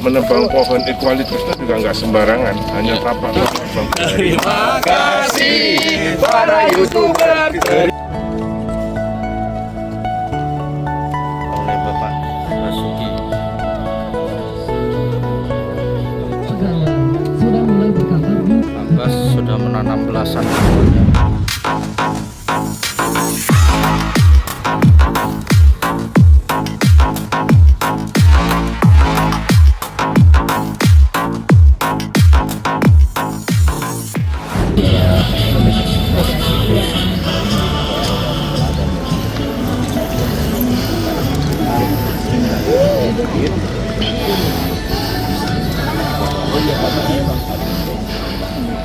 menebang pohon eukaliptus itu juga nggak sembarangan, hanya tapak menebang. Terima kasih para YouTuber. Oleh Bapak Basuki. Sudah mulai berkabar di Anggas sudah menanam belasan pohonnya.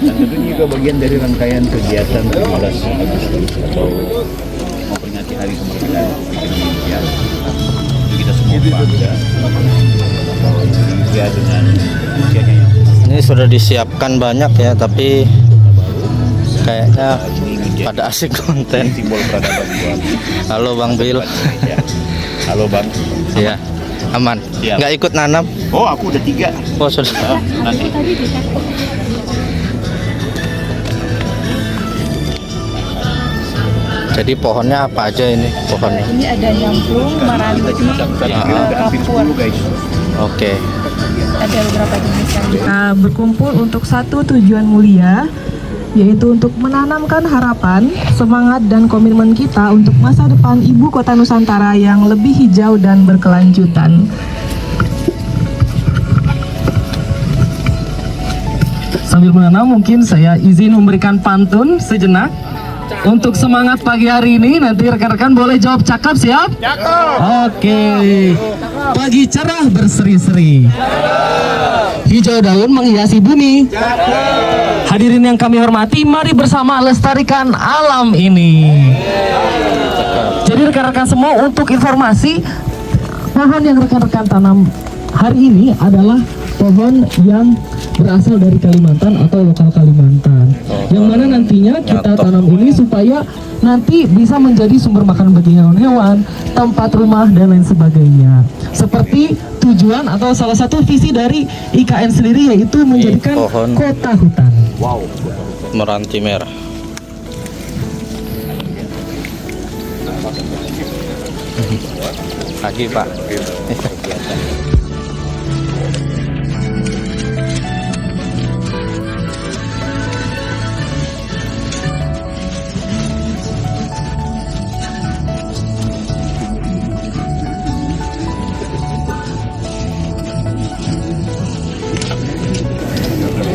Dan itu juga bagian dari rangkaian kegiatan 17 Agustus atau memperingati Hari Kemerdekaan Republik Indonesia. Jadi kita semua bangga Indonesia dengan usianya yang Ini sudah disiapkan banyak ya, tapi kayaknya pada asik konten. simbol peradaban buat Halo Bang Bil. Indonesia. Halo Bang. Ya, aman. Siap. Nggak ikut nanam? Oh, aku udah 3. Oh sudah. Nanti. Jadi pohonnya apa aja ini pohonnya? Ini ada nyamplung, maranti, kapur. Guys. Oke. Ada beberapa jenis yang kita berkumpul untuk satu tujuan mulia, yaitu untuk menanamkan harapan, semangat dan komitmen kita untuk masa depan Ibu Kota Nusantara yang lebih hijau dan berkelanjutan. Sambil menanam, mungkin saya izin memberikan pantun sejenak. Untuk semangat pagi hari ini, nanti rekan-rekan boleh jawab cakap, siap? Cakap. Oke. Pagi cerah berseri-seri. Hijau daun menghiasi bumi. Hadirin yang kami hormati, mari bersama lestarikan alam ini. Jadi rekan-rekan semua, untuk informasi, pohon yang rekan-rekan tanam hari ini adalah pohon yang berasal dari Kalimantan atau lokal Kalimantan, yang mana nantinya kita tanam ini supaya nanti bisa menjadi sumber makan bagi hewan-hewan, tempat rumah dan lain sebagainya. Seperti tujuan atau salah satu visi dari IKN sendiri, yaitu menjadikan pohon kota hutan. Wow. Meranti merah. Pagi Pak.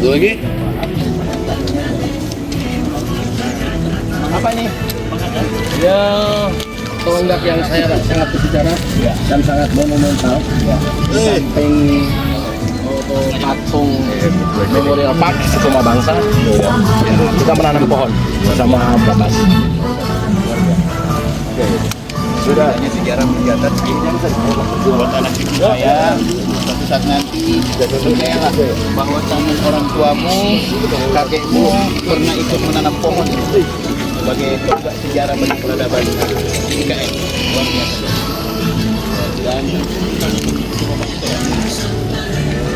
Satu lagi. Apa nih? Ya, tonggak yang saya sangat bersejarah dan sangat monumental. Samping patung Memorial Park Sukuma Bangsa, kita menanam pohon bersama Bapak. Sudah hanya sejarah mencatat buat anak cucu saya. Suatu saat nanti percayalah bahwa tangan orang tuamu, kakekmu pernah ikut menanam pohon sebagai tonggak sejarah bagi peradaban IKN. Luar biasa. Dan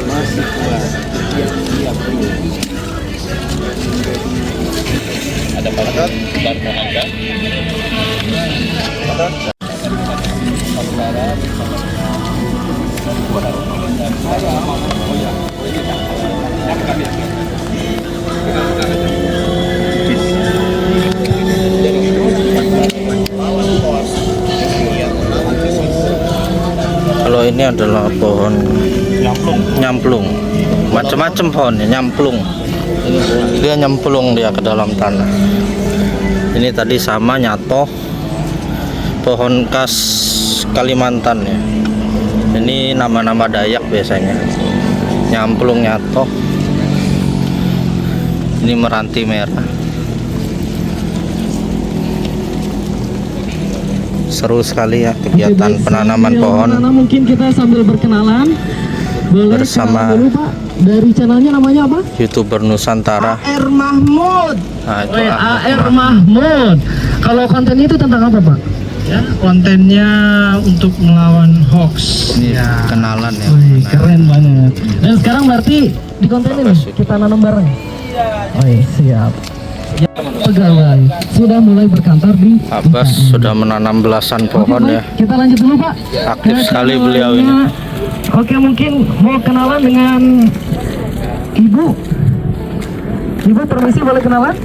masih kuat yang dia punya. Ada paragraf dan Monaga. Kalau ini adalah pohon nyamplung. Macam-macam pohonnya nyamplung. Dia nyemplung dia ke dalam tanah. Ini tadi sama nyato, pohon khas Kalimantan ya. Ini nama-nama Dayak biasanya. Nyamplung nyato. Ini meranti merah. Seru sekali ya kegiatan penanaman pohon. Mungkin kita sambil berkenalan. Boleh Bersama dulu, Pak. Dari channelnya namanya apa? YouTuber Nusantara. AR Mahmud. Nah, itu AR Mahmud. Kalau kontennya itu tentang apa, Pak? Ya, kontennya untuk melawan hoax. Ini Ya. kenalan ya. Wih, keren banget. Dan sekarang berarti di konten ini kita nanam bareng. Oh iya, siap. Ya, pegawai sudah mulai berkantor di Abbas sudah menanam belasan pohon Oke, ya. baik. Kita lanjut dulu Pak. Aktif Ke sekali channel beliau lainnya. Oke, mungkin mau kenalan dengan Ibu. Ibu permisi boleh kenalan?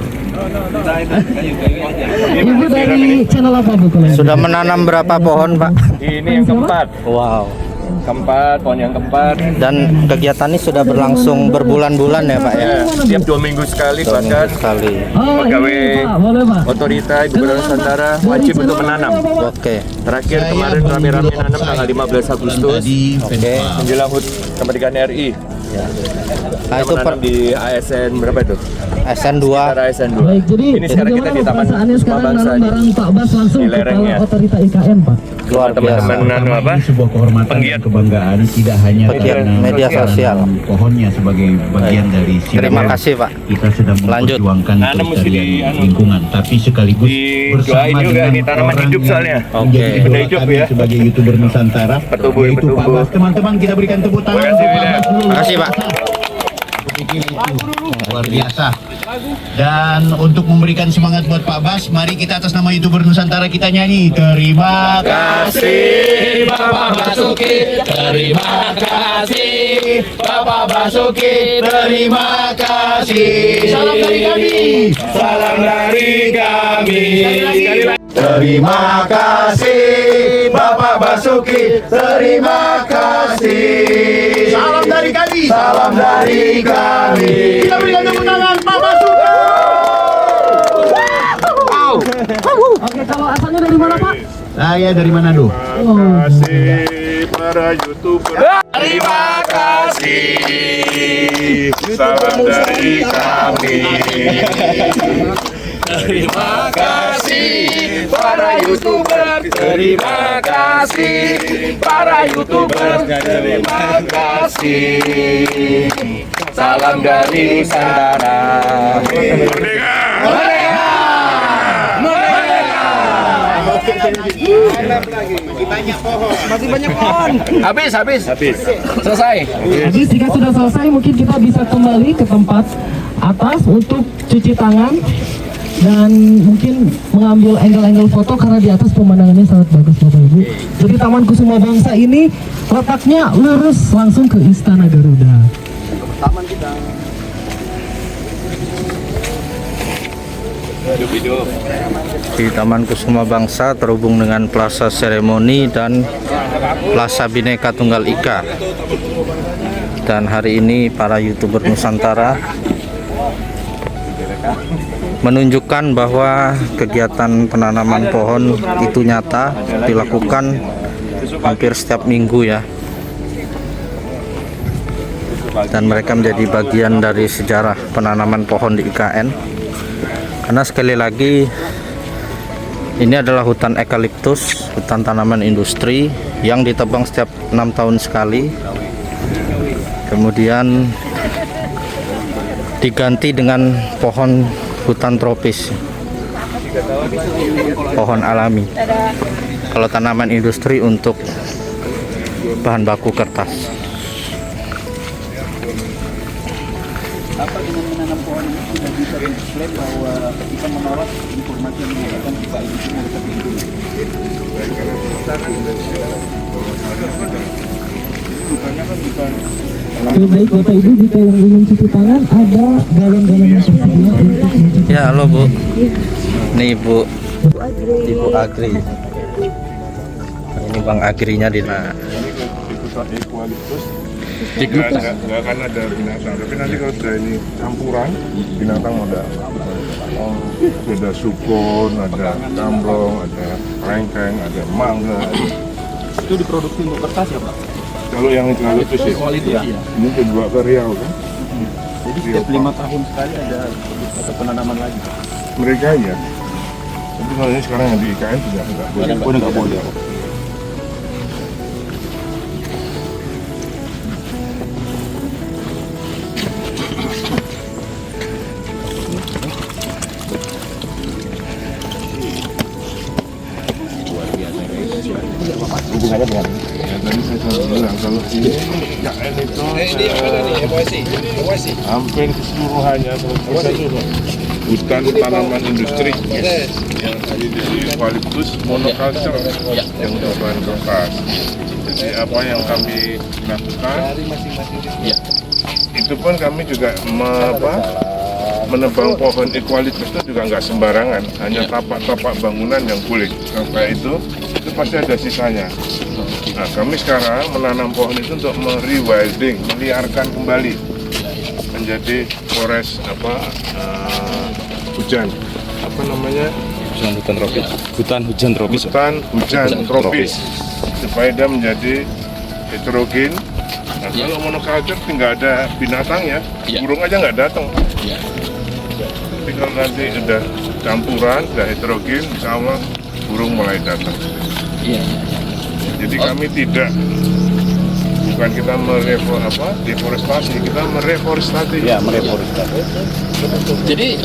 Ibu dari channel apa Bu? kalau Sudah menanam berapa pohon Pak? Ini yang keempat. Wow. Keempat, pohon yang keempat. Dan kegiatan ini sudah berlangsung berbulan-bulan ya Pak ya. Setiap 2 minggu sekali bahkan Sekali. Oh, pegawai ini Pak, boleh Pak. otorita Ibu Kota Nusantara wajib untuk menanam. Oke. Terakhir kemarin rame-rame nanam tanggal 15 Agustus Oke. menjelang HUT kemerdekaan RI. Nah, itu Menanam di ASN berapa itu? SN2. Sekitar ASN 2. Baik, jadi Ini sekarang kita di Taman perasaannya Kusuma sekarang Bangsa nanam ini. bareng Pak Bas langsung Di kepala lerengnya. otorita IKN Pak. Luar biasa. Teman-teman nanam apa? Ini sebuah kehormatan Penggiat. dan kebanggaan tidak hanya Pegiat karena media sosial. pohonnya sebagai bagian dari Terima kasih Pak. kita sedang Lanjut. memperjuangkan Nanam mesti di- kelestarian lingkungan, tapi sekaligus Didoain juga, dengan ini tanaman orang hidup yang soalnya. menjadi Oke. idola Benda hidup kami ya. sebagai YouTuber Nusantara, Bertumbuh, yaitu Pak bertumbuh. Bas. Teman-teman, kita berikan tepuk tangan Terima kasih, untuk Pak William. Bas dulu. Terima kasih Pak. Pikir itu luar biasa. Dan untuk memberikan semangat buat Pak Bas, mari kita atas nama YouTuber Nusantara kita nyanyi. Terima kasih Bapak Basuki, terima kasih Bapak Basuki, terima kasih. Salam dari kami. Salam dari kami. Terima kasih Bapak Basuki, terima kasih. Salam dari kami. Salam dari kami. Kita berikan tepuk tangan Pak Basuki. Oke, kalau asalnya dari mana Pak? Saya dari Manado. Terima kasih para YouTuber. Terima kasih. Salam dari kami. Terima kasih para YouTuber. Terima kasih para YouTuber. Terima kasih. Salam dari Nusantara. Merdeka. Habis. Selesai. Jadi jika sudah selesai mungkin kita bisa kembali ke tempat atas untuk cuci tangan dan mungkin mengambil angle-angle foto karena di atas pemandangannya sangat bagus Bapak Ibu. Jadi Taman Kusuma Bangsa ini letaknya lurus langsung ke Istana Garuda. Di Taman Kusuma Bangsa terhubung dengan Plaza Seremoni dan Plaza Bhinneka Tunggal Ika. Dan hari ini para YouTuber Nusantara menunjukkan bahwa kegiatan penanaman pohon itu nyata dilakukan hampir setiap minggu ya. Dan mereka menjadi bagian dari sejarah penanaman pohon di IKN. Karena sekali lagi ini adalah hutan eukaliptus, hutan tanaman industri yang ditebang setiap 6 tahun sekali. Kemudian diganti dengan pohon hutan tropis, pohon alami. Kalau tanaman industri untuk bahan baku kertas. Apa dengan menanam pohon ini sudah bisa diklaim bahwa ketika menolak informasi yang mengatakan kita itu merupakan lindungi. Oke, baik Bapak Ibu, jika yang ingin cuci tangan ada galon-galon yang tersedia untuk mencuci. Ya, halo Bu. Ini Ibu Agri. Ini Bang Agrinya di mana? Hutan eukaliptus. Nggak akan ada binatang, tapi nanti kalau sudah ini campuran binatang ada ada sukun, ada kambrong, ada rengkeng, ada mangga. Itu diproduksi untuk kertas ya Pak? Kalau yang eukaliptus ya, ini dibawa ke Riau kan? Jadi setiap 5 tahun sekali ada penanaman lagi. Mereka ya. Tapi kalau ini sekarang yang di IKN tidak boleh. Udah nggak boleh. Luar ini IKN itu hampir keseluruhannya 100% itu hutan tanaman industri yang tadi dari eukaliptus monoculture yang berbahan kertas. Jadi apa yang kami lakukan itu pun kami juga menebang pohon eukaliptus itu juga nggak sembarangan, hanya tapak-tapak bangunan yang boleh. Sampai itu pasti ada sisanya. Nah, kami sekarang menanam pohon itu untuk merewilding, meliarkan kembali menjadi forest hujan, apa namanya? Hutan tropis. Hutan hujan tropis. Hutan hujan tropis supaya dia menjadi heterogen. Nah, kalau monoculture tinggal ada binatang ya, burung aja nggak datang. Tapi kalau nanti udah campuran, udah heterogen, insya Allah burung mulai datang. Jadi kami bukan kita deforestasi, kita mereforestasi. Ya, mereforestasi. Jadi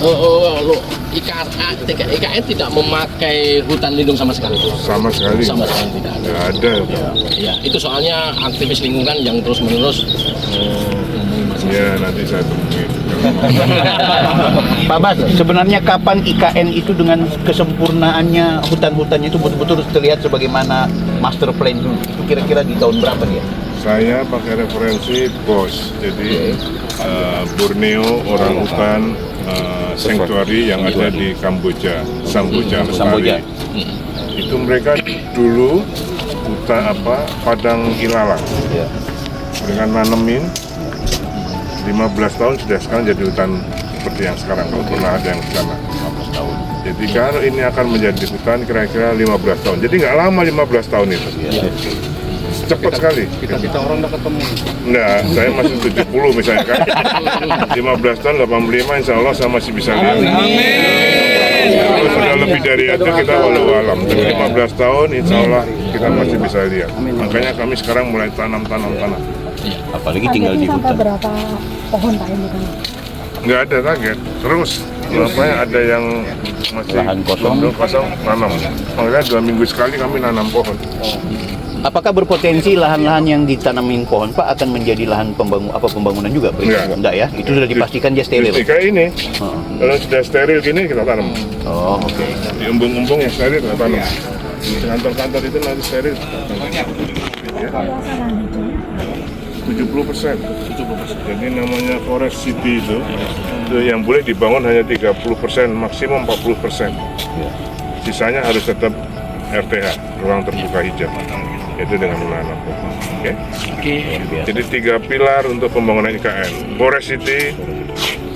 IKN tidak memakai hutan lindung sama sekali. Sama sekali. Sama sekali tidak ada. Nggak ada. Ya, itu soalnya aktivis lingkungan yang terus-menerus Ya, nanti saya temuin. Pak Bas, sebenarnya kapan IKN itu dengan kesempurnaannya hutan-hutannya itu betul-betul terlihat sebagaimana master plan dulu? Itu kira-kira di tahun berapa dia? Saya pakai referensi BOS, jadi Borneo Orangutan Sanctuary yang ada di Kamboja, Samboja Lestari. Itu mereka dulu hutan padang ilalang. Dengan nanemin 15 tahun sudah sekarang jadi hutan seperti yang sekarang, kalau pernah ada yang ke sana. Jadi kalau ini akan menjadi hutan kira-kira 15 tahun. Jadi nggak lama 15 tahun itu. Cepat sekali. kita orang udah ketemu. Nah, saya masih 70 misalnya kan. 15 tahun, 85 insya Allah saya masih bisa lihat. Kalau sudah lebih dari itu kita walau alam. Tapi 15 tahun insya Allah kita masih bisa lihat. Makanya kami sekarang mulai tanam. Apalagi tinggal di sampai hutan. berapa pohon Pak ini kan? Nggak ada target, terus Makanya ada yang masih lahan kosong nanam. Makanya 2 minggu sekali kami nanam pohon. Apakah berpotensi lahan-lahan yang ditanamin pohon Pak akan menjadi lahan pembangunan juga? Enggak ya? Itu sudah dipastikan dia steril. Kayak ini, kalau sudah steril gini kita tanam. Oh, oke. Di embung-embung yang steril kita tanam. Kantor-kantor itu nanti steril. Ya. 70%. Jadi namanya forest city itu yang boleh dibangun hanya 30%, maksimum 40%. Sisanya harus tetap RTH, ruang terbuka hijau. Itu dengan menanam pohon. Oke. Jadi 3 pilar untuk pembangunan IKN. Forest City,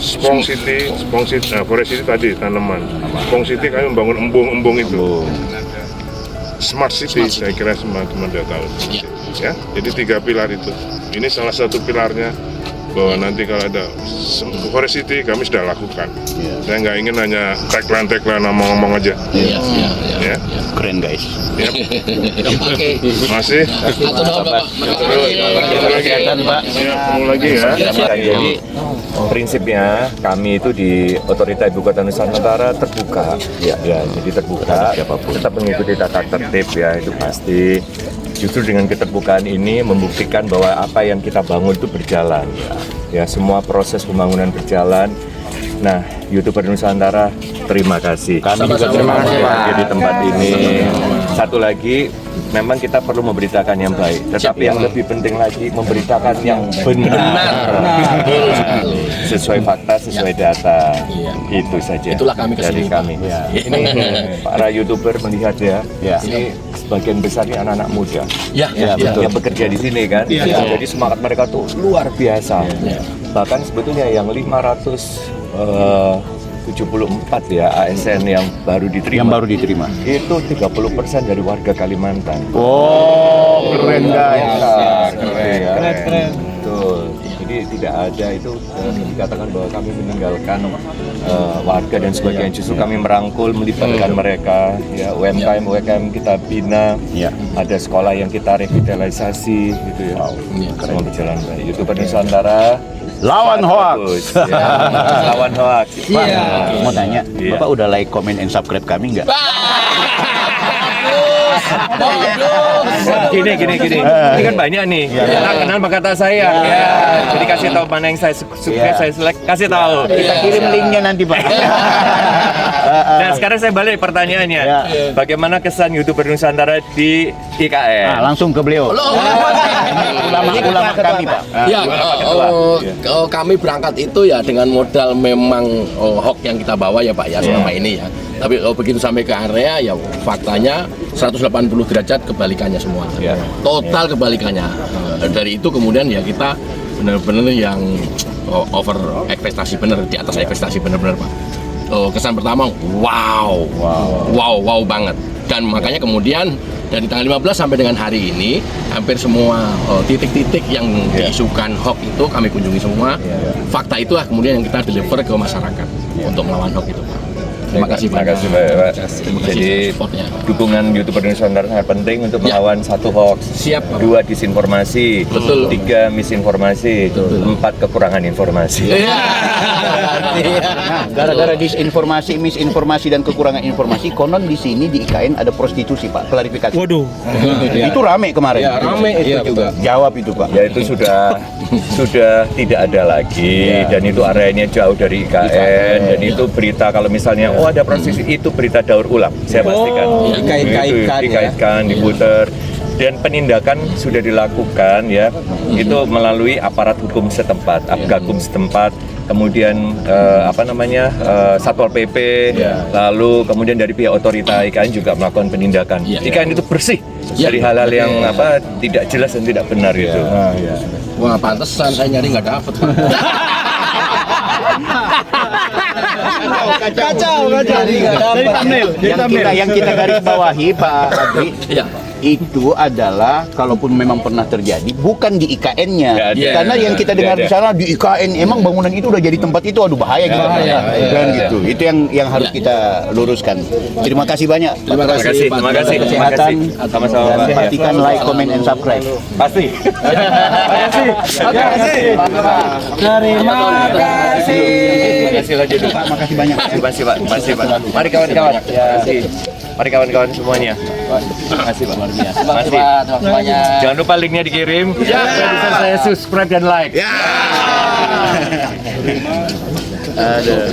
Spong City, Forest City tadi tanaman. Spong City kami membangun embung-embung itu. Smart City, saya kira teman-teman sudah tahu. Ya, jadi 3 pilar itu. Ini salah satu pilarnya bahwa nanti kalau ada Forest City kami sudah lakukan. Saya nggak ingin hanya tagline ngomong-ngomong aja. Ya. Keren guys. Ya. Masih. Ketemu lagi ya. Jadi prinsipnya kami itu di Otorita Ibu Kota Nusantara terbuka, ya jadi terbuka, tetap mengikuti tata tertib ya itu pasti. Justru dengan keterbukaan ini membuktikan bahwa apa yang kita bangun itu berjalan, ya semua proses pembangunan berjalan. Nah, YouTuber Nusantara, terima kasih. Kami juga terima kasih hadir di tempat ini. Satu lagi, memang kita perlu memberitakan yang baik, tetapi yang lebih penting lagi memberitakan yang benar. Sesuai fakta, sesuai data. Itu saja. Itulah kami dari kami. Ini para YouTuber melihat ya, ini sebagian besar ini anak-anak muda. Betul. Yang bekerja di sini kan. Jadi semangat mereka tuh luar biasa. Bahkan sebetulnya yang 574 ya ASN yang baru diterima. Itu 30% dari warga Kalimantan. Oh, keren guys. Keren. Betul. Jadi tidak ada itu dikatakan bahwa kami meninggalkan warga dan sebagainya. Justru kami merangkul, melibatkan mereka. Ya, UMKM kita bina. Ada sekolah yang kita revitalisasi gitu ya. Semua berjalan baik. YouTuber Nusantara. Lawan hoax. Lawan hoax. Pak, mau tanya, Bapak udah like, comment, and subscribe kami nggak? Gini. Ini kan banyak nih. Nah, kenal maka kata saya. Ya. Jadi kasih tahu mana yang saya suka, saya selek, kasih tahu. Kita kirim linknya nanti Pak. Nah, sekarang saya balik pertanyaannya. Bagaimana kesan YouTuber Nusantara di IKN? Langsung ke beliau. Ulama kami Pak. Ya, kami berangkat itu ya dengan modal memang hoax yang kita bawa ya Pak ya selama ini ya. Tapi begitu sampai ke area ya faktanya 180 derajat kebalikannya semua. Total kebalikannya. Dari itu kemudian ya kita benar-benar yang over ekspektasi benar, di atas ekspektasi benar-benar Pak. Kesan pertama wow banget. Dan makanya kemudian dari tanggal 15 sampai dengan hari ini hampir semua titik-titik yang diisukan hoax itu kami kunjungi semua. Fakta itulah kemudian yang kita deliver ke masyarakat untuk melawan hoax itu Pak. Terima kasih Pak. Jadi dukungan YouTuber Nusantara sangat penting untuk melawan 1 hoax, 2 disinformasi, 3 misinformasi, 4 kekurangan informasi. Gara-gara disinformasi, misinformasi dan kekurangan informasi, konon di sini di IKN ada prostitusi Pak. Klarifikasi. Waduh. Itu rame kemarin. Ya, rame itu juga. Jawab itu Pak. Ya itu sudah tidak ada lagi dan itu areanya jauh dari IKN dan itu berita kalau misalnya ada prostitusi itu berita daur ulang, saya pastikan. Dikaitkan, diputer. Dan penindakan sudah dilakukan ya, itu melalui aparat hukum setempat, Apgakum setempat, kemudian Satpol PP, lalu kemudian dari pihak otorita IKN juga melakukan penindakan. IKN itu bersih dari hal-hal yang tidak jelas dan tidak benar itu. Wah, pantesan saya nyari nggak dapet. Kacau. Yang kita garis bawahi Pak Adri, itu adalah kalaupun memang pernah terjadi bukan di IKN-nya, karena yang kita dengar di sana di IKN emang bangunan itu udah jadi tempat itu, aduh bahaya gitu. Dan gitu. Itu yang harus kita luruskan. Terima kasih banyak. Terima kasih. Kesehatan. Sama-sama. Perhatikan, like, comment, and subscribe. Pasti. Terima kasih. Makasih lagi Pak. Makasih banyak. Makasih Pak. Mari kawan-kawan. Mari kawan-kawan semuanya. Makasih Pak. Makasih. Jangan lupa linknya dikirim. Supaya bisa saya subscribe dan like. Ada.